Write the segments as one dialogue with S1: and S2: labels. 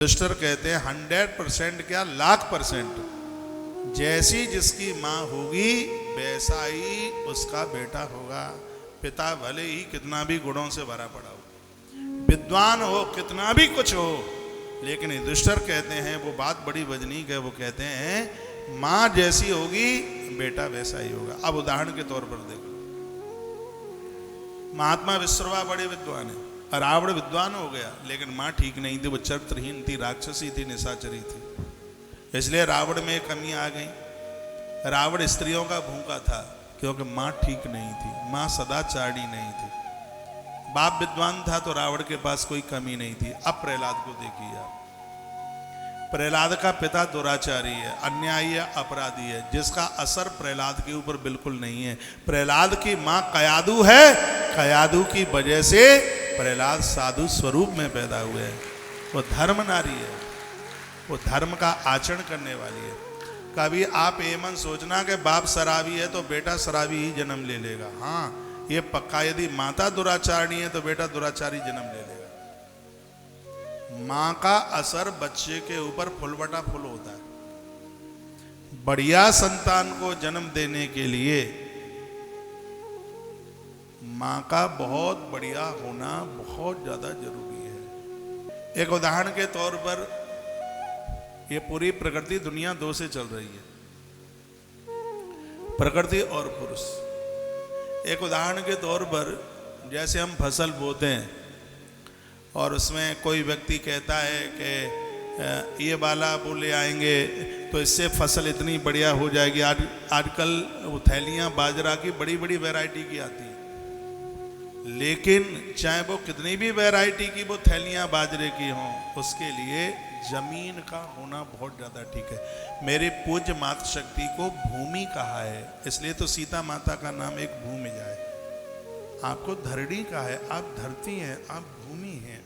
S1: युधिष्ठिर कहते हैं 100% क्या, 1,00,000%, जैसी जिसकी माँ होगी वैसा ही उसका बेटा होगा। पिता भले ही कितना भी गुणों से भरा पड़ा हो, विद्वान हो, कितना भी कुछ हो, लेकिन युधिष्ठिर कहते हैं वो बात बड़ी वजनीक है। वो कहते हैं माँ जैसी होगी बेटा वैसा ही होगा। अब उदाहरण के तौर पर देखो, महात्मा विश्रवा बड़े विद्वान है, रावण विद्वान हो गया, लेकिन माँ ठीक नहीं थी, वो चरित्रहीन थी, राक्षसी थी, निशाचरी थी, इसलिए रावण में कमी आ गई। रावण स्त्रियों का भूखा था क्योंकि माँ ठीक नहीं थी, माँ सदाचारी नहीं थी। बाप विद्वान था तो रावण के पास कोई कमी नहीं थी। अब प्रहलाद को देखिए आप, प्रहलाद का पिता दुराचारी है, अन्यायी है, अपराधी है, जिसका असर प्रहलाद के ऊपर बिल्कुल नहीं है। प्रहलाद की माँ कयादु है, कयादु की वजह से प्रहलाद साधु स्वरूप में पैदा हुए हैं। वो धर्म नारी है, वो धर्म का आचरण करने वाली है। कभी आप ये मन सोचना कि बाप शराबी है तो बेटा शराबी ही जन्म ले लेगा। हाँ, ये पक्का, यदि माता दुराचारी है तो बेटा दुराचारी जन्म ले लेगा। माँ का असर बच्चे के ऊपर फुल बटा फुल होता है। बढ़िया संतान को जन्म देने के लिए माँ का बहुत बढ़िया होना बहुत ज्यादा जरूरी है। एक उदाहरण के तौर पर, ये पूरी प्रकृति दुनिया दो से चल रही है, प्रकृति और पुरुष। एक उदाहरण के तौर पर, जैसे हम फसल बोते हैं और उसमें कोई व्यक्ति कहता है कि ये वाला वो ले आएंगे तो इससे फसल इतनी बढ़िया हो जाएगी। आजकल वो थैलियाँ बाजरा की बड़ी बड़ी वैरायटी की आती है, लेकिन चाहे वो कितनी भी वैरायटी की वो थैलियाँ बाजरे की हों, उसके लिए जमीन का होना बहुत ज़्यादा ठीक है। मेरे पूज्य मातृशक्ति को भूमि कहा है, इसलिए तो सीता माता का नाम एक भूमिजा है। आपको धरणी कहा है, आप धरती हैं, आप भूमि हैं।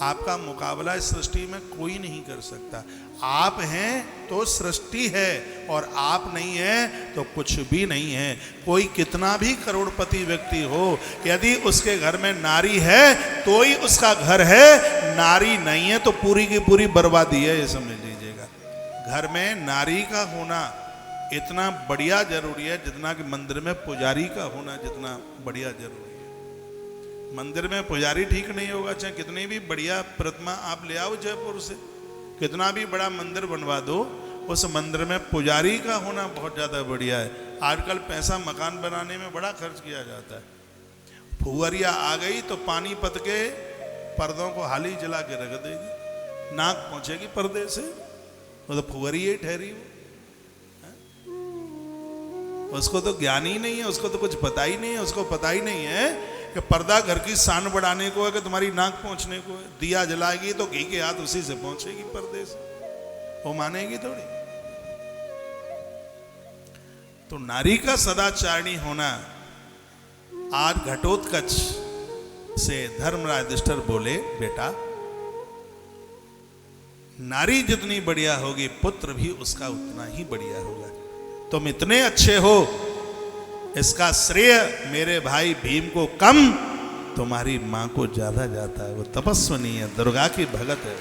S1: आपका मुकाबला इस सृष्टि में कोई नहीं कर सकता। आप हैं तो सृष्टि है, और आप नहीं हैं तो कुछ भी नहीं है। कोई कितना भी करोड़पति व्यक्ति हो, यदि उसके घर में नारी है तो ही उसका घर है, नारी नहीं है तो पूरी की पूरी बर्बादी है, ये समझ लीजिएगा। घर में नारी का होना इतना बढ़िया जरूरी है जितना कि मंदिर में पुजारी का होना जितना बढ़िया जरूरी है। मंदिर में पुजारी ठीक नहीं होगा, चाहे कितनी भी बढ़िया प्रतिमा आप ले आओ जयपुर से, कितना भी बड़ा मंदिर बनवा दो, उस मंदिर में पुजारी का होना बहुत ज़्यादा बढ़िया है। आजकल पैसा मकान बनाने में बड़ा खर्च किया जाता है। फुहरिया आ गई तो पानीपत के पर्दों को हाली जला के रख देगी, नाक पहुँचेगी पर्दे से, वो तो फुहरी ही ठहरी वो। उसको तो ज्ञान ही नहीं है, उसको तो कुछ पता ही नहीं है। उसको पता ही नहीं है कि पर्दा घर की शान बढ़ाने को है कि तुम्हारी नाक पहुंचने को है। दिया जलाएगी तो घी के हाथ उसी से पहुंचेगी पर्दे से, वो मानेगी थोड़ी। तो नारी का सदाचारिणी होना, आज घटोत्कच से धर्मराज युधिष्ठिर बोले, बेटा नारी जितनी बढ़िया होगी पुत्र भी उसका उतना ही बढ़िया होगा। तुम इतने अच्छे हो, इसका श्रेय मेरे भाई भीम को कम, तुम्हारी मां को ज्यादा जाता है। वो तपस्विनी है, दुर्गा की भगत है।